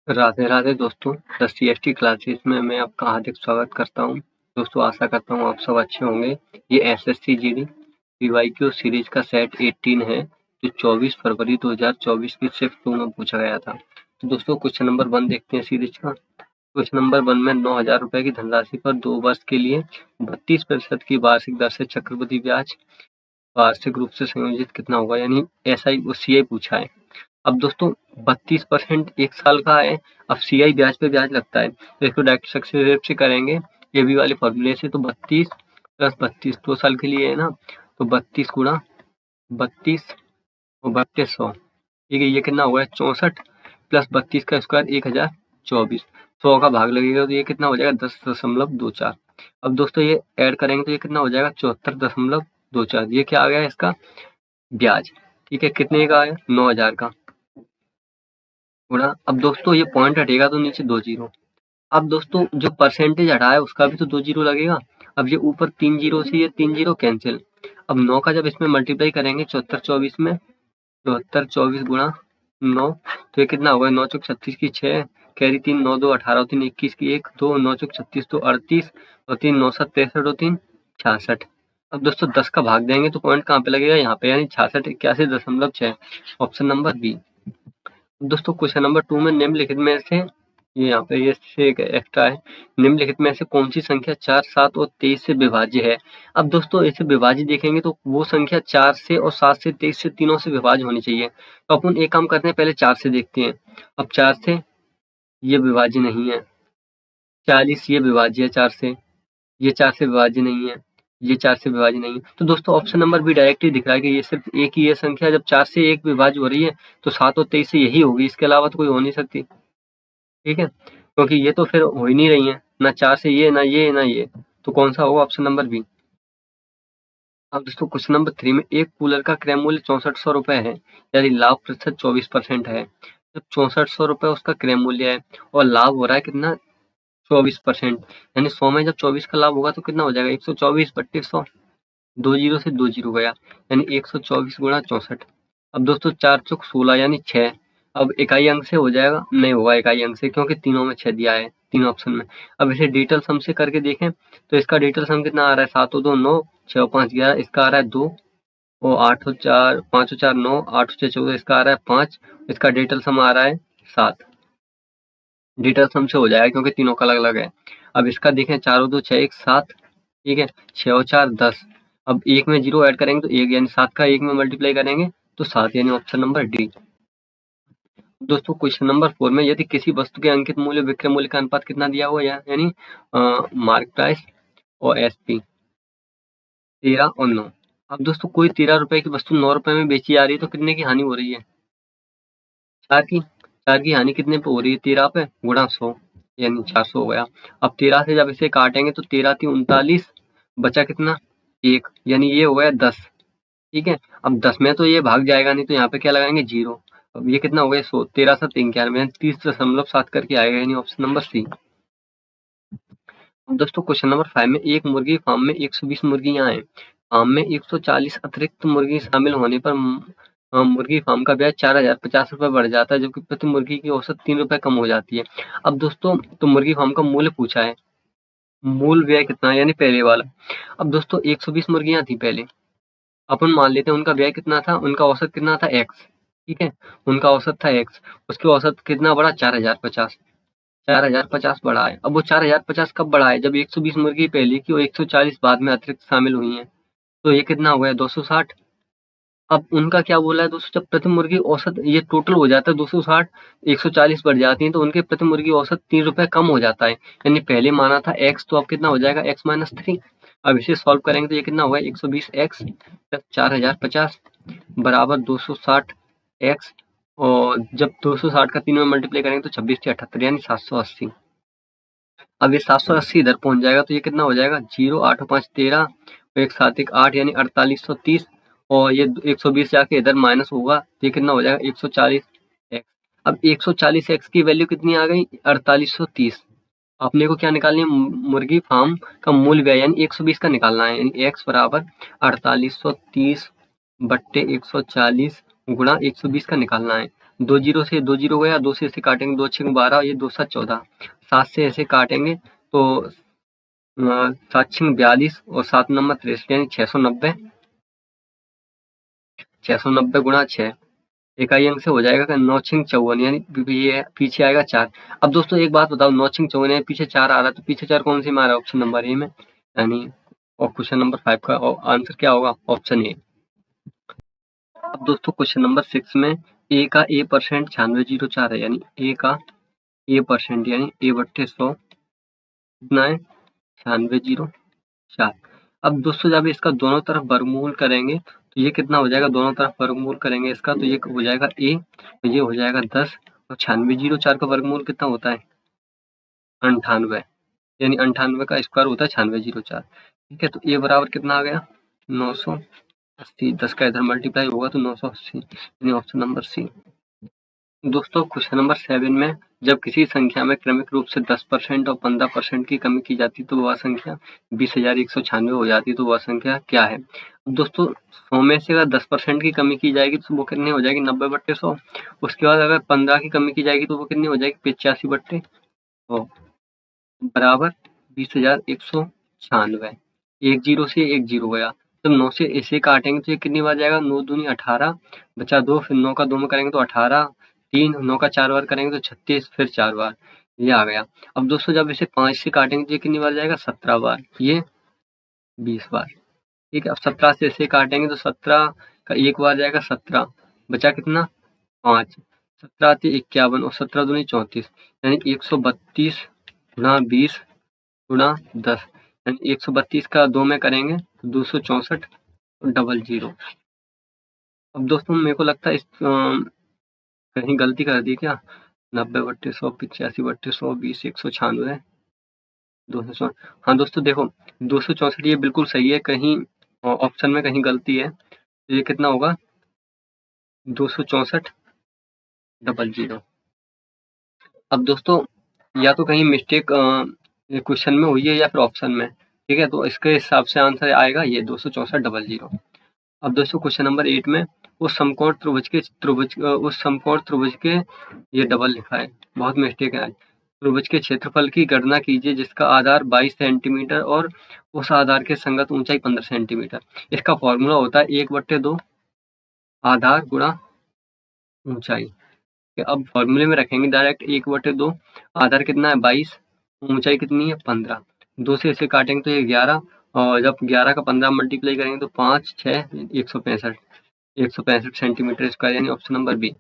राधे राधे दोस्तों, the CST classes में मैं आपका हार्दिक स्वागत करता हूं। दोस्तों आशा करता हूं आप सब अच्छे होंगे। ये एसएससी जीडी पीवाईक्यू सीरीज का सेट 18 है जो 24 फरवरी 2024 की शिफ्ट 2 में पूछा गया था। तो दोस्तों क्वेश्चन नंबर 1 देखते हैं सीरीज का। क्वेश्चन नंबर 1 में 9,000 रुपए की धनराशि पर 2 वर्ष के लिए 32% की वार्षिक दर से चक्रवृद्धि ब्याज वार्षिक रूप से संयोजित कितना होगा, यानी एसआई और सीआई पूछा है। अब दोस्तों 32% 1 साल का है। अब सीआई ब्याज पे ब्याज लगता है तो इसको डायरेक्ट सक्सेसिव से करेंगे ये भी वाले फॉर्मूले से। तो 32 प्लस 32 2 साल के लिए है ना, तो 32 गुणा 32 और 3200, ठीक है। ये कितना हुआ 64 प्लस 32 का स्क्वायर 1024, 100 का भाग लगेगा तो ये कितना हो जाएगा 10.24। अब दोस्तों ये ऐड करेंगे तो ये कितना हो जाएगा 74.24। ये क्या आ गया इसका ब्याज, ठीक है। कितने का आया 9,000 का गुणा। अब दोस्तों ये पॉइंट हटेगा तो नीचे 2 जीरो। अब दोस्तों जो परसेंटेज हटा है उसका भी तो 2 जीरो लगेगा। अब ये ऊपर 3 जीरो से ये 3 जीरो कैंसिल। अब 9 का जब इसमें मल्टीप्लाई करेंगे 74 24 में, 74 24 गुणा 9, तो ये कितना होगा 9 चौक 36 की 6 कैरी 3 9 2 18 3 21 की 1 2 9 चौक 36 तो 38 और 3 9 7 63 और 3 66। अब दोस्तों 10 का भाग देंगे तो पॉइंट कहाँ पे लगेगा यहाँ पे, यानी 66 81.6, ऑप्शन नंबर बी। दोस्तों क्वेश्चन नंबर 2 में निम्नलिखित में से, ये यहाँ पे ये से एक एक्स्ट्रा है, निम्नलिखित में से कौन सी संख्या 4 7 और 23 से विभाज्य है। अब दोस्तों इसे विभाज्य देखेंगे तो वो संख्या 4 से और 7 से 23 से तीनों से विभाज्य होनी चाहिए। तो अपन एक काम करते हैं, पहले 4 से देखते हैं। अब 4 से ये विभाज्य नहीं है, 40 ये विभाज्य है 4 से, ये 4 से विभाज्य नहीं है, ये 4 से विभाज्य नहीं है। तो दोस्तों ऑप्शन नंबर बी डायरेक्ट ही दिख रहा है कि ये सिर्फ एक ही ये संख्या जब 4 से 1 विभाज्य हो रही है तो 7 और 23 से यही होगी, इसके अलावा तो कोई हो नहीं सकती, ठीक है। क्योंकि ये तो फिर हो ही नहीं रही है, ना 4 से ये ना ये ना ये, तो कौन सा होगा ऑप्शन नंबर बी। अब दोस्तों क्वेश्चन नंबर 3 में एक कूलर का क्रय मूल्य 6400 रुपए है, यानी लाभ प्रतिशत 24% है। जब 6400 रुपए उसका क्रय मूल्य है और लाभ हो रहा है कितना 24%, यानी 100 में जब 24 का लाभ होगा तो कितना हो जाएगा 124 बट्टे 100, 2 जीरो से 2 जीरो गया, यानी 124 गुणा 64। अब दोस्तों 4 चौक 16 यानी 6। अब इकाई अंक से हो जाएगा, नहीं होगा इकाई अंक से क्योंकि तीनों में 6 दिया है, तीनों ऑप्शन में। अब इसे डिजिटल सम से करके देखें तो इसका डिजिटल सम कितना आ रहा है 7 और 2 9, 6 और 5 11, इसका आ रहा है 2 और 8 और 4 5 और 4 9, 8 और 6 14, इसका आ रहा है 5, इसका डिजिटल सम आ रहा है 7। डिजिटल सम से हो जाएगा क्योंकि तीनों का अलग अलग है। अब इसका देखें 4 और 2 6 1 7, ठीक है, 6 और 4 10। अब एक में जीरो ऐड करेंगे तो एक, यानी 7 का 1 में मल्टीप्लाई करेंगे तो 7, यानी ऑप्शन नंबर डी। दोस्तों क्वेश्चन नंबर 4 में यदि किसी वस्तु के अंकित मूल्य विक्रय मूल्य का अनुपात कितना दिया हुआ है, यानी मार्क प्राइस और एसपी 13 और 9। अब दोस्तों कोई 13 रुपए की वस्तु 9 रुपए में बेची जा रही है तो कितने की हानि हो रही है 4 की हानि कितने पे हो रही है 13 पे गुणा 100, यानी 400 हो गया। अब 13 से जब इसे काटेंगे तो 13 3 39, बचा कितना 1, यानी ये हो गया 10, ठीक है। अब 10 में तो ये भाग जाएगा नहीं तो यहाँ पे क्या लगाएंगे 0। अब ये कितना हो गया 100, 13 7 91, 30.7 करके आएगा, यानी ऑप्शन नंबर सी। अब दोस्तों क्वेश्चन नंबर 5 में एक मुर्गी फार्म में 120 मुर्गियां हैं, फार्म में 140 अतिरिक्त मुर्गी शामिल होने पर मुर्गी फार्म का ब्याज 4,050 रुपए बढ़ जाता है, जबकि प्रति मुर्गी की औसत 3 रुपए कम हो जाती है। अब दोस्तों तो मुर्गी फार्म का मूल्य पूछा है, मूल व्यय कितना है, यानी पहले वाला। अब दोस्तों 120 मुर्गियां थी पहले, अपन मान लेते हैं उनका व्यय कितना था, उनका औसत कितना था x, ठीक है। उनका औसत था x, उसके औसत कितना बढ़ा 4,050, 4,050 बढ़ा है। अब वो 4,050 कब बढ़ा है, जब 120 मुर्गी पहले की और 140 बाद में अतिरिक्त शामिल हुई हैं, तो ये कितना हो गया 260। अब उनका क्या बोला है दोस्तों, जब प्रति मुर्गी औसत ये टोटल हो जाता है 260, 140 बढ़ जाती है तो उनके प्रति मुर्गी औसत 3 रुपए कम हो जाता है, यानी पहले माना था x, तो अब कितना हो जाएगा x माइनस 3। अब इसे सॉल्व करेंगे तो ये कितना होगा 120x प्लस 4,050 बराबर 260x, और जब 260 का 3 में मल्टीप्लाई करेंगे तो 26 से 78, यानी 780। अब ये 780 इधर पहुंच जाएगा तो ये कितना हो जाएगा 0 8 और 5 13 और 1 7 1 8, यानी 4830, और ये 120 जाके इधर माइनस होगा तो ये कितना हो जाएगा 140x। अब 140x की वैल्यू कितनी आ गई 4830। अपने को क्या निकालनी है मुर्गी फार्म का मूल व्यय, यानी 120 का निकालना है, यानी x बराबर 4830 बट्टे 140 गुणा 120 का निकालना है। 2 जीरो से 2 जीरो गया, 2 से ऐसे काटेंगे 2 छक 12, ये 2 7 14, 7 से ऐसे काटेंगे तो 7 छक 42 और 7 नंबर 63 यानी 690। 690 गुणा 6 इकाई अंक से हो जाएगा 9 छक 54 यानी ये पीछे आएगा 4। अब दोस्तों एक बात बताओ, 9 छक 54 यानी पीछे 4 आ रहा है, तो पीछे 4 कौन सी में आ रहा है? ऑप्शन नंबर ए में, यानी और क्वेश्चन नंबर 5 का आंसर क्या होगा? Option A. अब दोस्तों क्वेश्चन नंबर 6 में ए का ए परसेंट 9604 है, यानी ए का ए परसेंट यानी ए बट्टे 100 कितना है? 9604। अब दोस्तों जब इसका दोनों तरफ वर्गमूल करेंगे तो ये कितना हो जाएगा? दोनों तरफ वर्गमूल करेंगे इसका तो ये हो जाएगा ए, तो ये हो जाएगा 10, और 9604 का वर्गमूल कितना होता है? 98, यानी 98 का स्क्वायर होता है 9604। ठीक है, तो ए बराबर कितना आ गया? 980। 10 का इधर मल्टीप्लाई होगा तो 980, यानी ऑप्शन नंबर सी। दोस्तों क्वेश्चन नंबर 7 में जब किसी संख्या में क्रमिक रूप से 10% और 15% की कमी की जाती तो वह संख्या 20,196 हो जाती, तो वह संख्या क्या है? अब दोस्तों 100 में से अगर 10% की कमी की जाएगी तो वो कितनी हो जाएगी? 90/100। उसके बाद अगर 15 की कमी की जाएगी तो वो कितनी हो जाएगी? 85/100 बराबर 20,196। एक जीरो से एक जीरो गया, जब 9 से ऐसे काटेंगे तो ये कितनी बार जाएगा? 9 दूनी 18, बचा 2, फिर 9 का 2 में करेंगे तो 18, 3, 9 का 4 बार करेंगे तो 36, फिर 4 बार, ये आ गया। अब दोस्तों जब इसे 5 से काटेंगे तो ये कितनी बार जाएगा? 17 बार, ये 20 बार। ठीक है, अब 17 से ऐसे काटेंगे तो 17 का एक बार जाएगा 17, बचा कितना? 5, 17 आती 51 और 17 दूनी 34, यानी 132 गुणा 20 गुणा 10, यानी 132 का 2 में करेंगे तो 264 डबल जीरो। अब दोस्तों मेरे को लगता है इस कहीं गलती कर दी क्या? 90/100, 85/100, 20, 196, 200। हाँ दोस्तों देखो 264 ये बिल्कुल सही है, कहीं ऑप्शन में कहीं गलती है, तो ये कितना होगा? 264 डबल जीरो। अब दोस्तों या तो कहीं मिस्टेक क्वेश्चन में हुई है या फिर ऑप्शन में। ठीक है, तो इसके हिसाब से आंसर आएगा ये 264 डबल जीरो। अब दोस्तों क्वेश्चन नंबर 8 में उस समकोण त्रिभुज के ये डबल लिखा है, बहुत मिस्टेक है। त्रिभुज के क्षेत्रफल की गणना कीजिए जिसका आधार 22 सेंटीमीटर और उस आधार के संगत ऊंचाई 15 सेंटीमीटर। इसका फॉर्मूला होता है 1/2 आधार गुणा ऊंचाई। अब फॉर्मूले में रखेंगे डायरेक्ट 1/2, आधार कितना है 22, ऊंचाई कितनी है 15, 2 से इसे काटेंगे तो ये 11, और जब 11 का 15 मल्टीप्लाई करेंगे तो 5 6 165 सेंटीमीटर स्क्वायर, यानी ऑप्शन नंबर बी।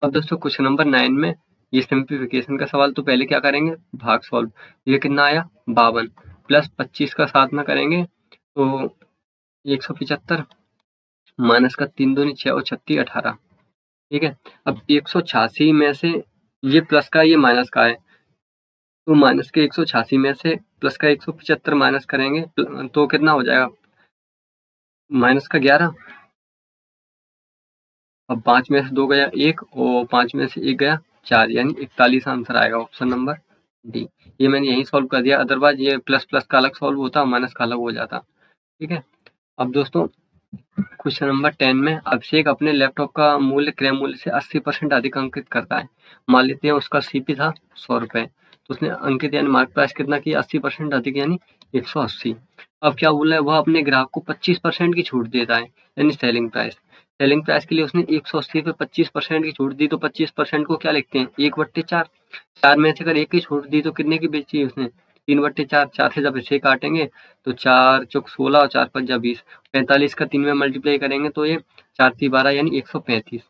अब दोस्तों क्वेश्चन नंबर 9 में ये सिंप्लीफिकेशन का सवाल, तो पहले क्या करेंगे? भाग सॉल्व। ये कितना आया? 52 प्लस 25 का 7 में करेंगे तो 175 माइनस का 3 दूनी 6 और 36 18। ठीक है, अब 186 में से ये प्लस का ये माइनस का है, तो माइनस के 186 में से प्लस का 175 माइनस करेंगे तो कितना हो जाएगा? माइनस का 11। अब 5 में से 2 गया 1 और 5 में से 1 गया 4, यानी 41 आंसर आएगा, ऑप्शन नंबर डी। ये मैंने यही सॉल्व कर दिया, अदरवाइज ये प्लस प्लस का अलग सॉल्व होता, माइनस का अलग हो जाता। ठीक है, अब दोस्तों क्वेश्चन नंबर 10 में अभिषेक अपने लैपटॉप का मूल्य क्रय मूल्य से 80% अधिक अंकित करता है। मान लेते हैं उसका सीपी था 100 रुपए, तो उसने अंकित यानी मार्क प्राइस कितना किया? 80% अधिक यानी 180। अब क्या बोल रहा है? वह अपने ग्राहक को 25% की छूट देता है, यानी सेलिंग प्राइस। सेलिंग प्राइस के लिए उसने 180 पे 25% की छूट दी, तो 25% को क्या लिखते हैं? 1/4। 4 में से अगर 1 की छूट दी तो कितने की बेची है उसने? 3/4। 4 से जब इसे काटेंगे तो 4 चौक 16 और 4 5 20, 45 का 3 में मल्टीप्लाई करेंगे तो ये 4 3 12 यानी 135।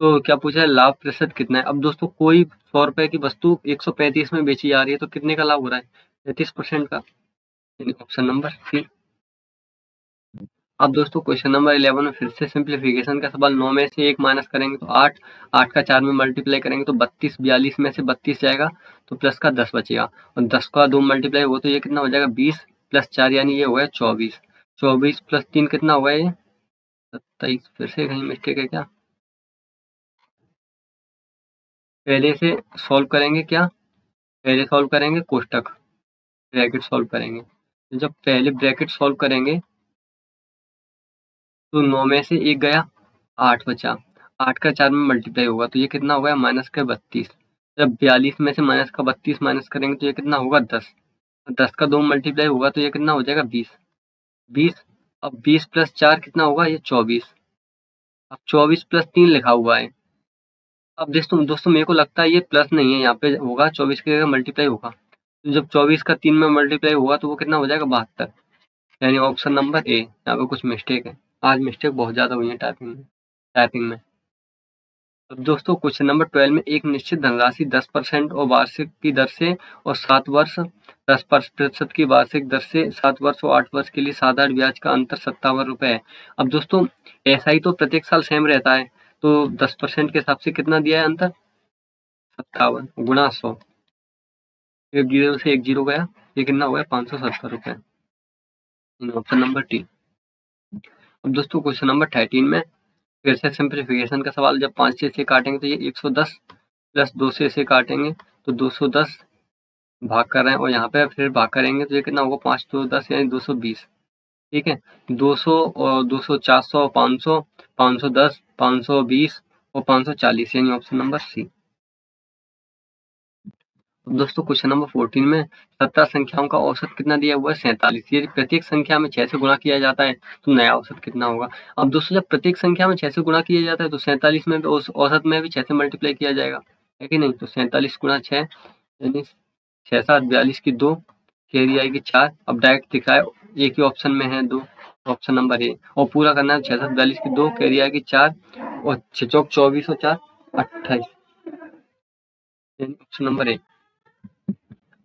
तो क्या पूछा है? लाभ प्रतिशत कितना है? अब दोस्तों कोई 100 रुपए की वस्तु 135 में बेची जा रही है तो कितने का लाभ हो रहा है? 33% का, यानी ऑप्शन नंबर सी। अब दोस्तों क्वेश्चन नंबर 11 में फिर से सिंप्लीफिकेशन का सवाल, 9 में से 1 माइनस करेंगे तो 8, 8 का 4 में मल्टीप्लाई करेंगे तो 32, 42 में से 32 जाएगा तो प्लस का 10 बचेगा, और 10 का 2 मल्टीप्लाई हुआ तो ये कितना हो जाएगा? 20 प्लस 4 यानी ये हो गया 24, 24 प्लस 3 कितना हुआ? ये 27। फिर से कहीं मिस्टेक है क्या? पहले से सॉल्व करेंगे क्या? पहले सॉल्व करेंगे कोष्टक, ब्रैकेट सॉल्व करेंगे। तो जब पहले ब्रैकेट सॉल्व करेंगे तो 9 में से 1 गया 8 बचा, 8 का 4 में मल्टीप्लाई होगा तो ये कितना होगा माइनस का 32। जब 42 में से माइनस का 32 माइनस करेंगे तो ये कितना होगा 10। 10 का 2 मल्टीप्लाई होगा तो ये कितना हो जाएगा 20। 20 अब 20 प्लस 4 कितना होगा ये 24। अब 24 प्लस 3 लिखा हुआ है। अब दोस्तों मेरे को लगता है ये प्लस नहीं है, यहाँ पे होगा 24 की जगह मल्टीप्लाई होगा। तो जब 24 का 3 में मल्टीप्लाई होगा तो वो कितना हो जाएगा 72। यानी ऑप्शन नंबर ए। यहाँ पे कुछ मिस्टेक है, आज मिस्टेक बहुत ज्यादा हुई है टाइपिंग में। अब दोस्तों क्वेश्चन नंबर 12 में एक निश्चित धनराशि 10% और वार्षिक की दर से और 7 वर्ष 10% की वार्षिक दर से 7 वर्ष और 8 वर्ष के लिए साधारण ब्याज का अंतर 57 रुपए है। अब दोस्तों एसआई तो प्रत्येक साल सेम रहता है, तो 10% के हिसाब से कितना दिया है अंतर 57 गुणा 100। एक जीरो से एक जीरो गया, ये कितना हो गया 570 रुपए। Option number T. अब दोस्तों क्वेश्चन नंबर 13 में फिर से सिंप्लीफिकेशन का सवाल। जब 5 से इसे काटेंगे तो ये 110 प्लस 2 से इसे काटेंगे तो 210 भाग कर रहे हैं और यहाँ पे फिर भाग करेंगे तो ये कितना होगा 5 2 10 यानी 220। ठीक है, 200 और 200 400 500 510 520 और 540 यानी ऑप्शन नंबर सी। दोस्तों क्वेश्चन नंबर 14 में 17 संख्याओं का औसत कितना दिया हुआ है 47। यदि प्रत्येक संख्या में 6 से गुणा किया जाता है तो नया औसत कितना होगा। अब दोस्तों जब प्रत्येक संख्या में 6 से गुणा किया जाता है तो 47 में भी औसत में भी 6 से मल्टीप्लाई किया जाएगा, है कि नहीं। तो 47 गुणा 6 यानी 6 7 42 की 2 कैरी आएगी 4। अब डायरेक्ट दिख रहा है एक ही ऑप्शन में है 2, ऑप्शन नंबर ए। और पूरा करना है 6 7 42 की 2 कैरी आएगी 4 और 6 चौक 24 और 4 28 यानी ऑप्शन नंबर ए।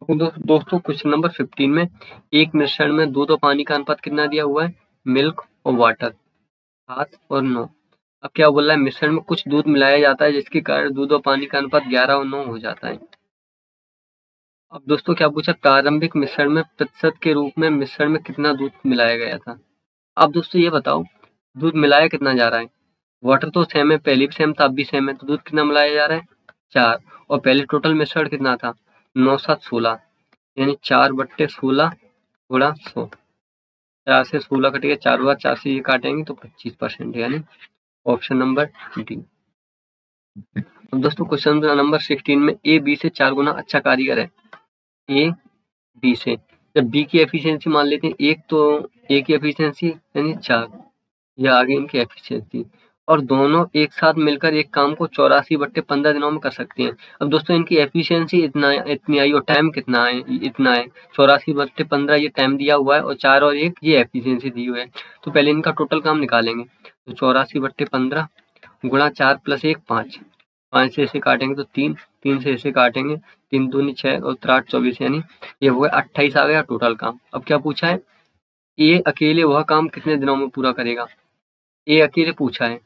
दोस्तों क्वेश्चन नंबर 15 में एक मिश्रण में दूध और पानी का अनुपात कितना दिया हुआ है मिल्क और वाटर 7 और 9। अब क्या बोल रहा है मिश्रण में कुछ दूध मिलाया जाता है जिसके कारण दूध और पानी का अनुपात 11 और 9 हो जाता है। अब दोस्तों क्या पूछा प्रारंभिक मिश्रण में प्रतिशत के रूप में मिश्रण में कितना दूध मिलाया गया था। अब दोस्तों ये बताओ दूध मिलाया कितना जा रहा है। वाटर तो सेम है, पहले भी सेम था अब भी सेम है, तो दूध कितना मिलाया जा रहा है 4। और पहले टोटल मिश्रण कितना था 9 7 16 यानी 4/16 गुणा 100। 4 से 16 कटेगा 4 बार 4 से ये काटेंगे तो 25% यानी ऑप्शन नंबर डी। अब दोस्तों क्वेश्चन नंबर 16 में ए बी से 4 गुना अच्छा कारीगर है। ए बी से जब बी की एफिशिएंसी मान लेते हैं एक, तो ए की एफिशिएंसी यानी 4, या आगे इनकी एफिशिएंसी, और दोनों एक साथ मिलकर एक काम को 84/15 दिनों में कर सकती हैं। अब दोस्तों इनकी एफिशिएंसी इतनी आई और टाइम कितना है इतना है 84/15 ये टाइम दिया हुआ है और 4 और 1 ये एफिशिएंसी दी हुई है। तो पहले इनका टोटल काम निकालेंगे तो 84/15 गुणा 4 + 1 5। 5 से इसे काटेंगे तो 3, 3 से इसे काटेंगे 3 दूनी 6 और 3 8 24 यानी ये हो गया 28 आ गया टोटल काम। अब क्या पूछा है ये अकेले वह काम कितने दिनों में पूरा करेगा। ए अकेले पूछा है।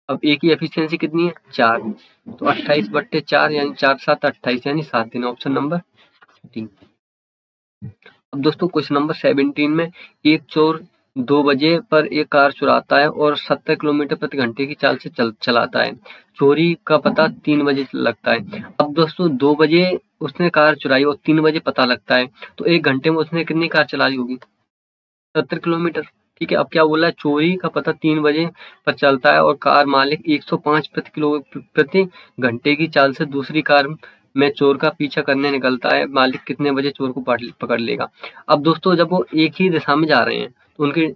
अब ए की एफिशिएंसी कितनी है 4, तो 28/4 यानी 4 7 28 यानी 7 दिन ऑप्शन नंबर डी। अब दोस्तों क्वेश्चन नंबर 17 में एक चोर 2 बजे पर एक कार चुराता है और 70 किलोमीटर प्रति घंटे की चाल से चलाता है। चोरी का पता 3 बजे लगता है। अब दोस्तों 2 बजे उसने कार चुराई और 3 बजे पता लगता है, तो 1 घंटे में उसने कितनी कार चलाई होगी 70 किलोमीटर। ठीक है, अब क्या बोला है चोरी का पता 3 बजे पर चलता है और कार मालिक 105 प्रति घंटे की चाल से दूसरी कार में चोर का पीछा करने निकलता है। मालिक कितने बजे चोर को पकड़ लेगा। अब दोस्तों जब वो एक ही दिशा में जा रहे हैं तो उनकी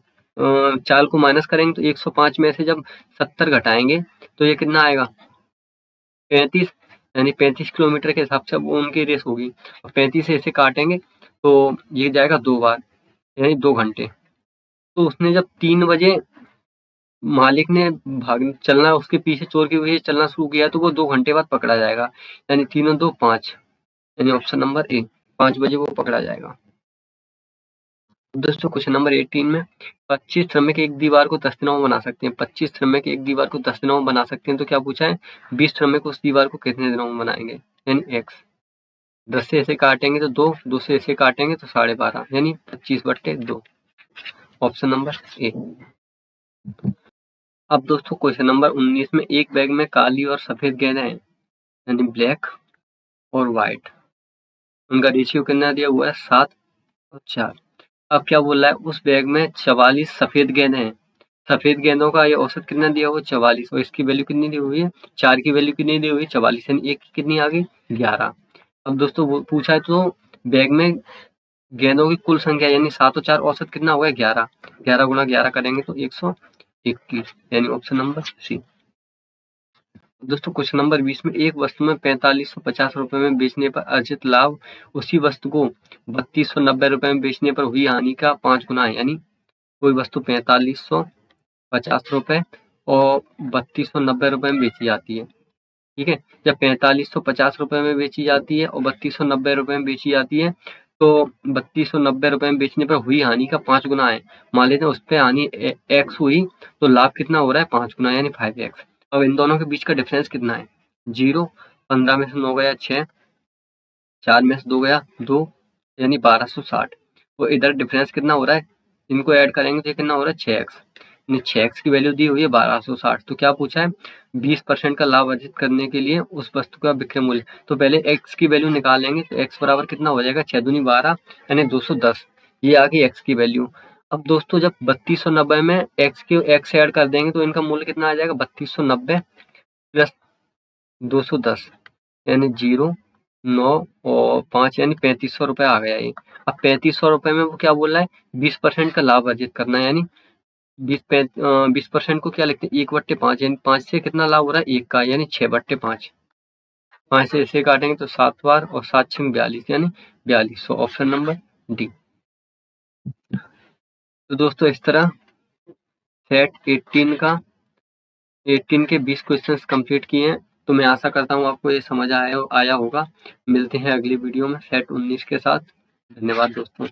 चाल को माइनस करेंगे तो 105 में से जब 70 घटाएंगे तो ये कितना आएगा 35, यानी 35 किलोमीटर के हिसाब से वो उनकी रेस होगी। 35 से इसे काटेंगे तो ये जाएगा 2 बार यानी 2 घंटे। तो उसने जब 3 बजे मालिक ने चलना उसके पीछे चोर की वजह से चलना शुरू किया तो वो 2 घंटे बाद पकड़ा जाएगा, यानी 3 और 2 5 यानी ऑप्शन नंबर ए 5 बजे वो पकड़ा जाएगा। दोस्तों क्वेश्चन नंबर 18 में 25 श्रमिक एक दीवार को 10 दिनों में बना सकते हैं। 25 श्रमिक एक दीवार को 10 दिनों में बना सकते हैं, तो क्या पूछा है 20 श्रमिक उस दीवार को कितने दिनों में बनाएंगे यानी x। 10 से इसे काटेंगे तो 2, 2 से इसे काटेंगे तो 12.5 यानी 25/2 ऑप्शन नंबर ए। अब दोस्तों क्वेश्चन नंबर 19 में एक बैग में काली और सफेद गेंदें हैं यानी ब्लैक और व्हाइट, उनका रेशियो कितना दिया हुआ है 7 और 4। अब क्या बोल रहा है उस बैग में 44 सफेद गेंदें हैं सफेद गेंदों का ये औसत कितना दिया हुआ है 44 और इसकी वैल्यू कितनी दी हुई है 4 की वैल्यू कितनी दी हुई है 44 यानी 1 की कितनी आ गई 11। अब दोस्तों वो पूछा है तो बैग में गेंदों की कुल संख्या यानी 7 और 4 औसत कितना होगा 11। 11 गुणा 11 करेंगे तो 121 यानी ऑप्शन नंबर सी। दोस्तों क्वेश्चन नंबर 20 में एक वस्तु में 4550 रुपए में बेचने पर अर्जित लाभ उसी वस्तु को 3290 रुपए में बेचने पर हुई हानि का 5 गुना है। यानी कोई वस्तु 4550 रुपए और 3290 रुपए में बेची जाती है, ठीक है। जब 4550 रुपए में बेची जाती है और 3290 रुपए में बेची जाती है तो 3290 रुपए में बेचने पर हुई हानि का 5 गुना है। मान लेते हैं उस पे हानि एक्स हुई तो लाभ कितना हो रहा है 5 गुना यानी 5x। अब इन दोनों के बीच का डिफरेंस कितना है 0, 15 में से 9 गया 6, 4 में से 2 गया 2 यानी 1260। तो इधर डिफरेंस कितना हो रहा है, इनको ऐड करेंगे तो कितना हो रहा है 6x। 6x की वैल्यू दी हुई है 1260। तो क्या पूछा है 20% का लाभ अर्जित करने के लिए उस वस्तु का विक्रय मूल्य। तो पहले x की वैल्यू निकालेंगे तो x बराबर कितना हो जाएगा 6 दूनी 12 यानी 210। ये आ गई x की वैल्यू। अब दोस्तों जब 3290 में x ऐड कर देंगे तो इनका मूल्य कितना आ जाएगा 3290 प्लस 210 यानी 0, 9 और 5 यानी 3500 रुपए आ गया ये। अब 3500 रुपए में वो क्या बोल रहा है 20% का लाभ अर्जित करना है। यानी 20% को क्या लिखते हैं 1/5 यानी 5 से कितना लाभ हो रहा है 1 का यानी 6/5। 5 से इसे काटेंगे तो 7 बार और 7 6 42 यानी 42। Option number D. तो दोस्तों इस तरह सेट 18 के 20 क्वेश्चंस कंप्लीट किए हैं। तो मैं आशा करता हूँ आपको ये समझ आया होगा। मिलते हैं अगली वीडियो में सेट 19 के साथ। धन्यवाद दोस्तों।